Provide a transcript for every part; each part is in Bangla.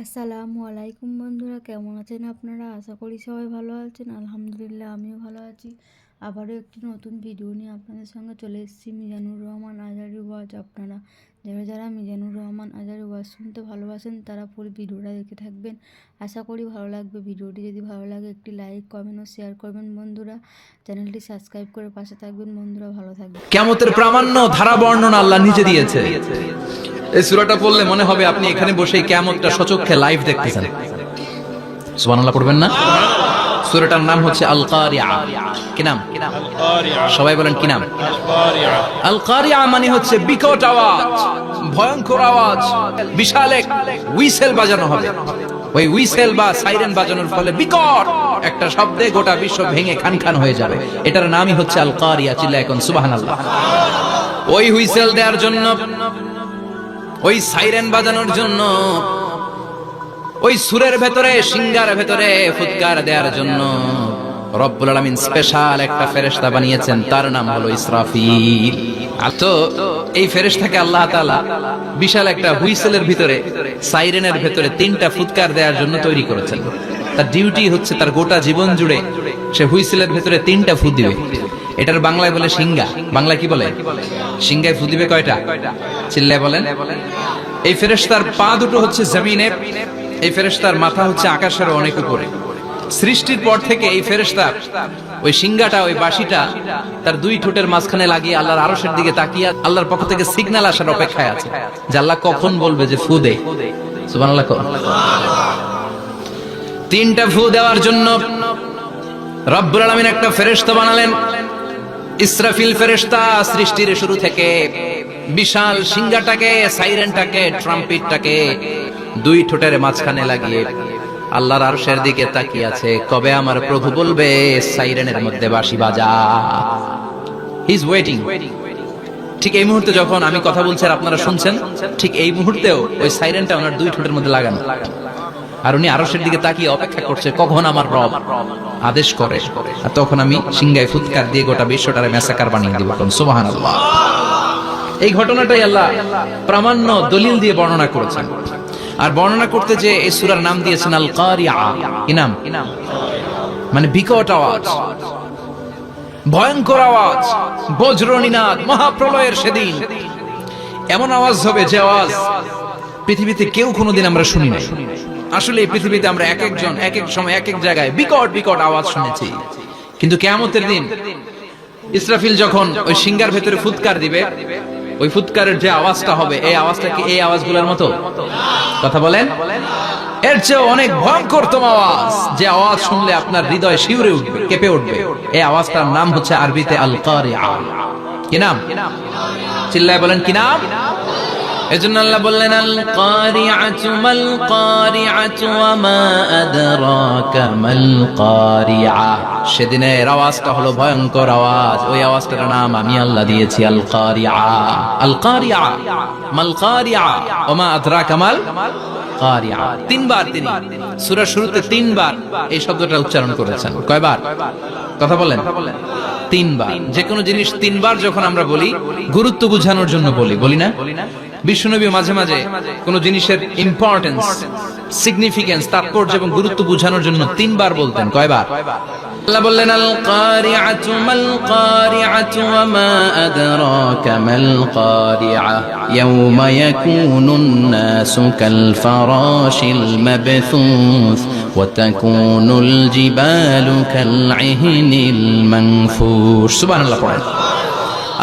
আসসালামু আলাইকুম বন্ধুরা, কেমন আছেন আপনারা? আশা করি সবাই ভালো আছেন। আলহামদুলিল্লাহ, আমিও ভালো আছি। আবারও একটি নতুন ভিডিও নিয়ে আপনাদের সঙ্গে চলে এসেছি। মিজানুর রহমান আজহারী ওয়াজ। আপনারা যারা যারা মিজানুর রহমান আজহারী ওয়াজ শুনতে ভালোবাসেন তারা পুরো ভিডিওটা দেখে থাকবেন। আশা করি ভালো লাগবে। ভিডিওটি যদি ভালো লাগে একটি লাইক, কমেন্ট ও শেয়ার করবেন বন্ধুরা। চ্যানেলটি সাবস্ক্রাইব করে পাশে থাকবেন বন্ধুরা। ভালো থাকবেন। কিয়ামতের প্রামাণ্য ধারা বর্ণনা আল্লাহ নিজে দিয়েছে। এই সূরাটা পড়লে মনে হবে আপনি এখানে বসে কিয়ামতটা সচক্ষে লাইভ দেখতেছেন। সুবহানাল্লাহ পড়বেন না? সূরাটার নাম হচ্ছে আল কারিআ। কি নাম? সবাই বলেন কি নাম? আল কারিআ মানে হচ্ছে বিকট আওয়াজ, ভয়ঙ্কর আওয়াজ, বিশাল এক হুইসেল বাজানো হবে। ওই হুইসেল বা সাইরেন বাজানোর ফলে বিকট একটা শব্দে গোটা বিশ্ব ভেঙে খান খান হয়ে যাবে। এটার নামই হচ্ছে আল কারিআ। চিল্লায় এখন সুবহানাল্লাহ। ওই হুইসেল দেওয়ার জন্য, ওই সাইরেন বাজানোর জন্য, ওই সুরের ভেতরে, সিঙ্গার ভেতরে ফুৎকার দেওয়ার জন্য রব্বুল আলামিন স্পেশাল একটা ফেরেশতা বানিয়েছেন। তার নাম হলো ইসরাফিল। তো এই ফেরেশতাকে আল্লাহ তাআলা বিশাল একটা হুইসেলের ভিতরে, সাইরেনের ভেতরে তিনটা ফুৎকার দেওয়ার জন্য তৈরি করেছেন। তার ডিউটি হচ্ছে তার গোটা জীবন জুড়ে সে হুইসেলের ভেতরে তিনটা ফু দিবে। এটার বাংলায় বলে সিঙ্গা। বাংলায় কি বলে? সিঙ্গায় ফু দিবে কয়টা? চিল্লায় বলেন। এই ফেরেশতার পা দুটো হচ্ছে জমিনে, এই ফেরেশতার মাথা হচ্ছে আকাশের অনেক উপরে। সৃষ্টির পর থেকে এই ফেরেশতা ওই সিঙ্গাটা, ওই বাঁশিটা তার দুই ঠোঁটের মাঝখানে লাগিয়ে আল্লাহর আরশের দিকে তাকিয়ে আল্লাহর পক্ষ থেকে সিগন্যাল আসার অপেক্ষায় আছে যে আল্লাহ কখন বলবে যে ফু দে। সুবহানাল্লাহ। তিনটা ফু দেওয়ার জন্য রব্বুল আলামিন একটা ফেরেশতা বানালেন, ইসরাফিল ফেরেশতা। সৃষ্টির শুরু থেকে বিশাল সিঙ্গাটাকে, সাইরেনটাকে, ট্রাম্পিটটাকে দুই ঠোঁটের মাঝখানে লাগিয়ে আল্লাহর আরশের দিকে তাকিয়ে আছে, কবে আমার প্রভু বলবে সাইরেনের মধ্যে বাঁশি বাজা। He is waiting. ঠিক এই মুহূর্তে যখন আমি কথা বলছি আর আপনারা শুনছেন, ঠিক এই মুহূর্তেও ওই সাইরেনটা ওনার দুই ঠোঁটের মধ্যে লাগানো, আর উনি আরশের দিকে তাকিয়ে অপেক্ষা করছে কখন আমার রব আদেশ করে, আর তখন আমি সিঙ্গায় ফুৎকার দিয়ে গোটা বিশ্বটারে ম্যাসাকার বানিয়ে দিব। সুবহানাল্লাহ। এই ঘটনাটাই আল্লাহ প্রামাণ্য দলিল দিয়ে বর্ণনা করেছেন। আর বর্ণনা করতে যে এই সূরার নাম দিয়েছেন আল কারিআ। কি নাম? মানে বিকট আওয়াজ, ভয়ঙ্কর আওয়াজ, বজ্রনিনাদ, মহাপ্রলয়ের সেদিন এমন আওয়াজ হবে যে আওয়াজ পৃথিবীতে কেউ কোনোদিন আমরা শুনি নাই। আসলে এই পৃথিবীতে আমরা এক একজন এক এক সময় এক এক জায়গায় বিকট বিকট আওয়াজ শুনেছি, কিন্তু কিয়ামতের দিন ইসরাফিল যখন ওই সিঙ্গার ভেতরে ফুৎকার দিবে, ওই ফুৎকারের যে আওয়াজটা হবে, এই আওয়াজটা কি এই আওয়াজগুলোর মতো? কথা বলেন। এর চেয়ে অনেক ভয়ঙ্করতম আওয়াজ, যে আওয়াজ শুনলে আপনার হৃদয় শিউরে উঠবে, কেঁপে উঠবে। এই আওয়াজটার নাম হচ্ছে আরবিতে আল কারিআ। কি নাম? চিল্লায় বলেন কি নাম? এজন্য আল্লাহ বললেন আল কারিআতু মাল কারিআতু ওয়া মা আদরাকা মাল কারিআ। সেদিনের আওয়াজটা হলো ভয়ঙ্কর আওয়াজ। ওই আওয়াজটার নাম আমি আল্লাহ দিয়েছি আল কারিআ। আল কারিআ মাল কারিআ ওয়া মা আদরাকা মাল কারিআ। তিনবার তিনি সূরার শুরুতে তিনবার এই শব্দটা উচ্চারণ করেছেন। কয়বার? কথা বলেন। তিনবার। যে কোনো জিনিস তিনবার যখন আমরা বলি, গুরুত্ব বোঝানোর জন্য বলি, বলি না? বিশ্বনবী মাঝে মাঝে কোন জিনিসের ইম্পর্টেন্স, সিগনিফিকেন্স, তাৎপর্য এবং গুরুত্ব বোঝানোর জন্য তিনবার বলতেন। কয়বার? আল্লাহ বললেন আল কারিআতু মাল কারিআতু ওয়া মা আদরাকা মাল কারিআ ইয়াওমা ইয়াকুনুন নাসু কাল ফারাশিল মাবথুস ওয়া তাকুনুল জিবালু কাল ইহনিল মানফুশ। সুবহানাল্লাহ পড়েন।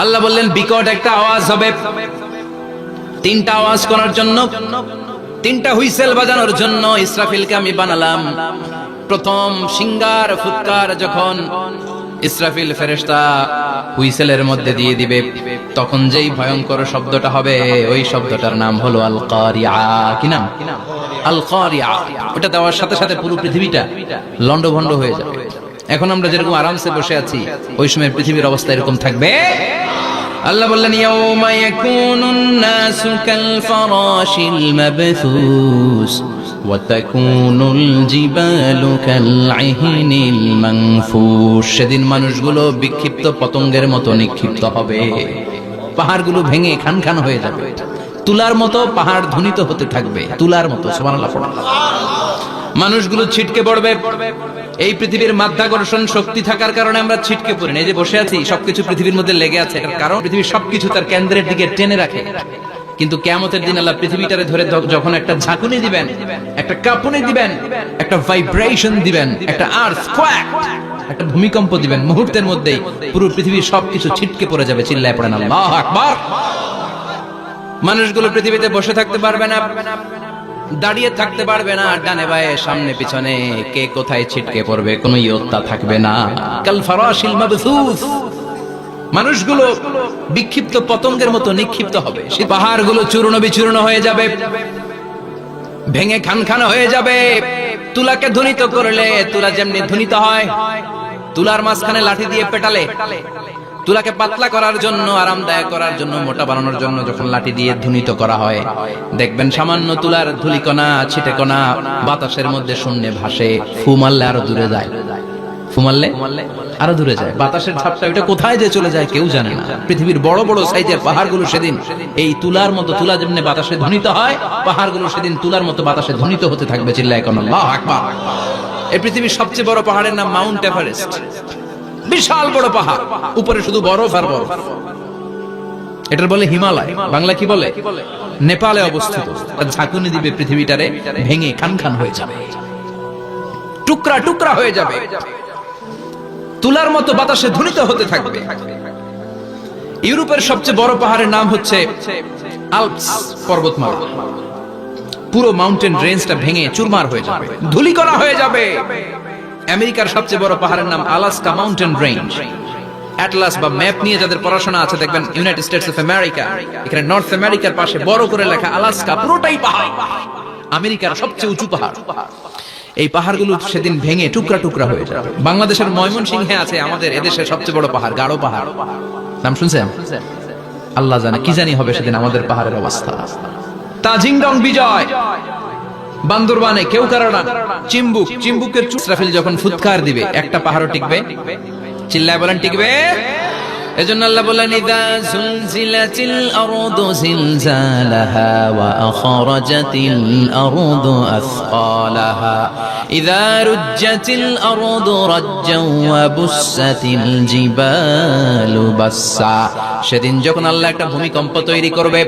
আল্লাহ বললেন বিকট একটা আওয়াজ হবে, তিনটা আওয়াজ করার জন্য, তিনটা হুইসেল বাজানোর জন্য ইসরাফিলকে আমি বানালাম। প্রথম সিঙ্গার ফুৎকার যখন ইসরাফিল ফেরেশতা হুইসেলের মধ্যে দিয়ে দিবে, তখন যেই ভয়ঙ্কর শব্দটা হবে, ওই শব্দটার নাম হলো আল কারিআ। কি নাম? আল কারিআ। ওটা দেওয়ার সাথে সাথে পুরো পৃথিবীটা লন্ডভন্ড হয়ে যাবে। এখন আমরা যেরকম আরামসে বসে আছি, ওই সময় পৃথিবীর অবস্থা এরকম থাকবে। আল্লাহ বললেন ইয়াউমা ইয়াকুনুন নাসু কাল ফারাশিল মাবথুস ওয়া তাকুনুল জিবালু কাল ইহনিল মানফুশ। সেদিন মানুষগুলো বিক্ষিপ্ত পতঙ্গের মতো নিক্ষিপ্ত হবে, পাহাড়গুলো ভেঙে খান খান হয়ে যাবে, তুলার মতো পাহাড় ধ্বনিত হতে থাকবে, তুলার মতো। সুবহানাল্লাহ। মানুষগুলো ছিটকে পড়বে। এই পৃথিবীর মাধ্যাকর্ষণ শক্তি থাকার কারণে আমরা ছিটকে পড়ি না। এই যে বসে আছি, সবকিছু পৃথিবীর মধ্যে লেগে আছে, এটার কারণ পৃথিবীর সবকিছু তার কেন্দ্রের দিকে টেনে রাখে। কিন্তু কিয়ামতের দিন আল্লাহ পৃথিবীটারে ধরে যখন একটা ঝাঁকুনি দিবেন, একটা কাঁপুনি দিবেন, একটা ভাইব্রেশন দিবেন, একটা আর্থকোয়েক, একটা ভূমিকম্প দিবেন, মুহূর্তের মধ্যেই পুরো পৃথিবীর সবকিছু ছিটকে পড়ে যাবে। চিল্লায় পড়েন আল্লাহু আকবার। মানুষগুলো পৃথিবীতে বসে থাকতে পারবে না, দাঁড়িয়ে থাকতে পারবে না, ডানে বায়ে সামনে পিছনে কে কোথায় ছিটকে পড়বে কোনো ইয়ত্তা থাকবে না। কাল ফারাশিল মাবসুস, মানুষগুলো বিক্ষিপ্ত পতঙ্গের মতো নিক্ষিপ্ত হবে। সেই পাহাড়গুলো চূর্ণ বিচূর্ণ হয়ে যাবে, ভেঙে খান হয়ে যাবে। তুলাকে ধ্বনিত করলে তুলা যেমনি ধ্বনিত হয়, তুলার মাঝখানে লাঠি দিয়ে পেটালে, তুলাকে পাতলা করার জন্য, আরামদায়ক করার জন্য, মোটা বানানোর জন্য যখন লাঠি দিয়ে ধ্বনিত করা হয়, দেখবেন সামান্য তুলার ধুলিকণা, ছিটেকণা বাতাসের মধ্যে শূন্যে ভাসে। ফু মারলে আরো দূরে যায়, ফু মারলে আরো দূরে যায়। বাতাসের ঝাপটা ওইটা কোথায় যে চলে যায় কেউ জানে না। পৃথিবীর বড় বড় সাইজের পাহাড়গুলো সেদিন এই তুলার মতো, তুলা যেমনি বাতাসে ধ্বনিত হয়, পাহাড়গুলো সেদিন তুলার মতো বাতাসে ধ্বনিত হতে থাকবে। চিল্লায় কোন আল্লাহু আকবার। এই পৃথিবীর সবচেয়ে বড় পাহাড়ের নাম মাউন্ট এভারেস্ট। বিশাল বড় পাহাড়, উপরে শুধু বরফ আর বরফ। এটার বলে হিমালয়, বাংলা কি বলে? নেপালে অবস্থিত। ঝাঁকুনি দিবে, পৃথিবীটারে ভেঙে খান হয়ে যাবে, টুকরা টুকরা হয়ে যাবে, তুলার মতো বাতাসে ধ্বনিত হতে থাকবে। ইউরোপের সবচেয়ে বড় পাহাড়ের নাম হচ্ছে আল্পস পর্বতমালা। পুরো মাউন্টেন রেঞ্জটা ভেঙে চুরমার হয়ে যাবে, ধূলিকণা হয়ে যাবে। আমেরিকার সবচেয়ে বড় পাহাড়ের নাম আলাস্কা মাউন্টেন রেঞ্জ। অ্যাটলাস বা ম্যাপ নিয়ে যাদের পড়াশোনা আছে দেখবেন ইউনাইটেড স্টেটস অফ আমেরিকা, এখানে নর্থ আমেরিকার পাশে বড় করে লেখা আলাস্কা, পুরোটাই পাহাড়, আমেরিকার সবচেয়ে উঁচু পাহাড়। এই পাহাড়গুলো সেদিন ভেঙে টুকরা টুকরা হয়ে যাবে। বাংলাদেশের ময়মনসিংহে আছে আমাদের এদেশের সবচেয়ে বড় পাহাড়, গাঢ় পাহাড়। নাম শুনছেন? আল্লাহ জানে কি জানি হবে সেদিন আমাদের পাহাড়ের অবস্থা। তাজিংডং বিজয়, বান্দরবানে কেউ কারণা, চিম্বুকের ইসরাফিল যখন ফুৎকার দিবে, একটা পাহাড়ও টিকবে? চিল্লায় বলেন টিকবে? এজন্য আল্লাহ বলেন ইযা যুলজিলাতিল আরদু জিলজালাহা ওয়া আখরাজাতিল আরদু আসকালাহা ইযা রুজ্জাতিল আরদু রাজ্জাও ওয়া বুসাতিল জিবালু বাসসা। সেদিন যখন আল্লাহ একটা ভূমিকম্প তৈরি করবে,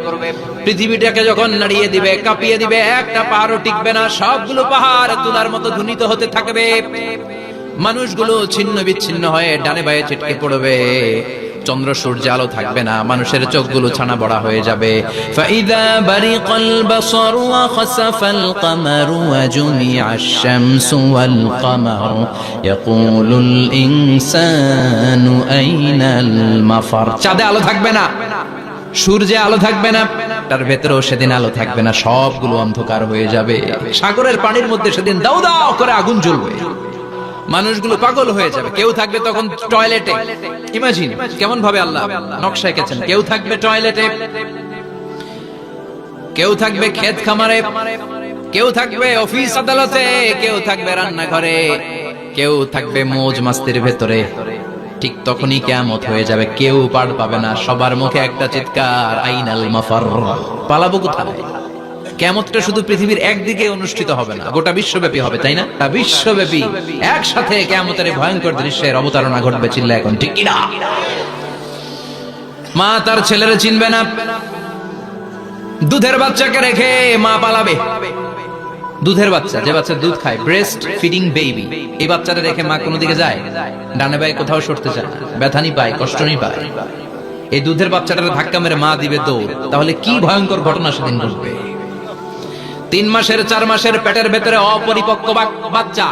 পৃথিবীটাকে যখন নাড়িয়ে দিবে, কাঁপিয়ে দিবে, একটা পাহাড়ও টিকবে না, সবগুলো পাহাড় তুলার মতো ধ্বনিত হতে থাকবে। মানুষগুলো ছিন্ন বিচ্ছিন্ন হয়ে ডানে বায়ে ছিটকে পড়বে, চন্দ্র সূর্য আলো থাকবে না, মানুষের চোখগুলো ছানা বড়া হয়ে যাবে। ফাইদা বারিকাল বাসার ওয়া খাসাফাল কামারু ওয়া জুমিআশ শামসু ওয়াল কামার ইয়াকুলুল ইনসানু আইনাল মাফার। চাঁদে আলো থাকবে না, সূর্যে আলো থাকবে না, তার ভেতরেও সেদিন আলো থাকবে না, সবগুলো অন্ধকার হয়ে যাবে। সাগরের পানির মধ্যে সেদিন দাউ দাউ করে আগুন জ্বলবে, মানুষগুলো পাগল হয়ে যাবে। কেউ থাকবে তখন টয়লেটে, ইমাজিন কেমন ভাবে আল্লাহ নকশা এঁকেছেন। কেউ থাকবে টয়লেটে, কেউ থাকবে ক্ষেত খামারে, কেউ থাকবে অফিস আদালতে, কেউ থাকবে রান্নাঘরে, কেউ থাকবে মৌজ মাস্তির ভেতরে। ঠিক তখনই কিয়ামত হয়ে যাবে, কেউ পার পাবে না, সবার মুখে একটা চিৎকার, আইনাল মাফার। পালাবো কোথায়? কিয়ামতটা শুধু পৃথিবীর একদিকে অনুষ্ঠিত হবে না, গোটা বিশ্বব্যাপী হবে, তাই না? বিশ্বব্যাপী একসাথে কিয়ামতের ভয়ঙ্কর দৃশ্যের অবতারণা ঘটবে। চিল্লা এখন ঠিক কিনা? মা তার ছেলেরে চিনবে না, দুধের বাচ্চাকে রেখে মা পালাবে। দুধের বাচ্চা, যে বাচ্চা দুধ খায়, ব্রেস্ট ফিডিং বেবি, এই বাচ্চাটা রেখে মা কোনো দিকে যায়? ডানে বায়ে কোথাও সরতে চায় না, ব্যথানি পায়, কষ্টনি পায়। এই দুধের বাচ্চাটার ধাক্কা মেরে মা দিবে দৌড়। তাহলে কি ভয়ঙ্কর ঘটনা সেদিন ঘটবে। 3 মাসের 4 মাসের পেটের ভেতরে অপরিপক্ক বাচ্চা,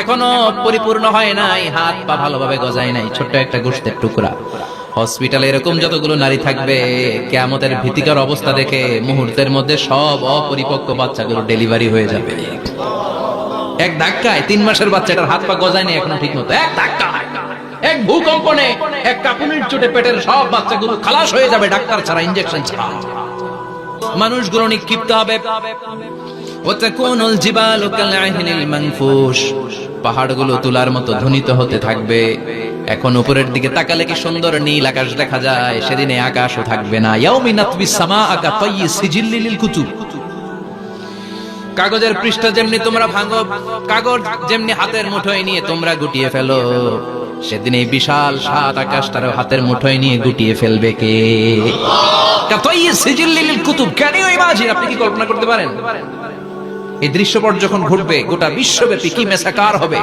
এখনো পরিপূর্ণ হয় নাই, হাত পা ভালোভাবে গজায় নাই, ছোট্ট একটা গোশতের টুকরা। হসপিটালে এরকম যতগুলো নারী থাকবে, কিয়ামতের ভীতিকর অবস্থা দেখে মুহূর্তের মধ্যে সব অপরিপক্ক বাচ্চাগুলো ডেলিভারি হয়ে যাবে। এক ধাক্কায় 3 মাসের বাচ্চাটার হাত পা গজায় নাই এখনো ঠিক মতো, এক ধাক্কায়, এক ভূকম্পনে, এক কাঁপুনির চোটে পেটের সব বাচ্চাগুলো খালাস হয়ে যাবে, ডাক্তার ছাড়া, ইনজেকশন ছাড়া। মানুষগুলো নিক্ষিপ্ত হবে। ওয়াতাকুনুল জিবালু কালআহনিল মানফুশ, পাহাড়গুলো তুলার মতো ধ্বনিত হতে থাকবে। এখন উপরের দিকে তাকালে কি সুন্দর নীল আকাশ দেখা যায়, সেদিনে আকাশও থাকবে না। ইয়াউমিন নাতবিস সামাআ কাতায়্যি সিজিল্লি লিল কুতুব। কাগজের পৃষ্ঠা যেমনি তোমরা ভাঙো, কাগজ যেমনি হাতের মুঠোয় নিয়ে তোমরা গুটিয়ে ফেলো, সেদিন এই বিশাল সাত আকাশটারও হাতের মুঠোয় নিয়ে গুটিয়ে ফেলবে কে? কাতায়্যি সিজিল্লি লিল কুতুব। Can you imagine? আপনি কি কল্পনা করতে পারেন এই দৃশ্যপট যখন ঘটবে গোটা বিশ্বব্যাপী কি মেসাকার হবে?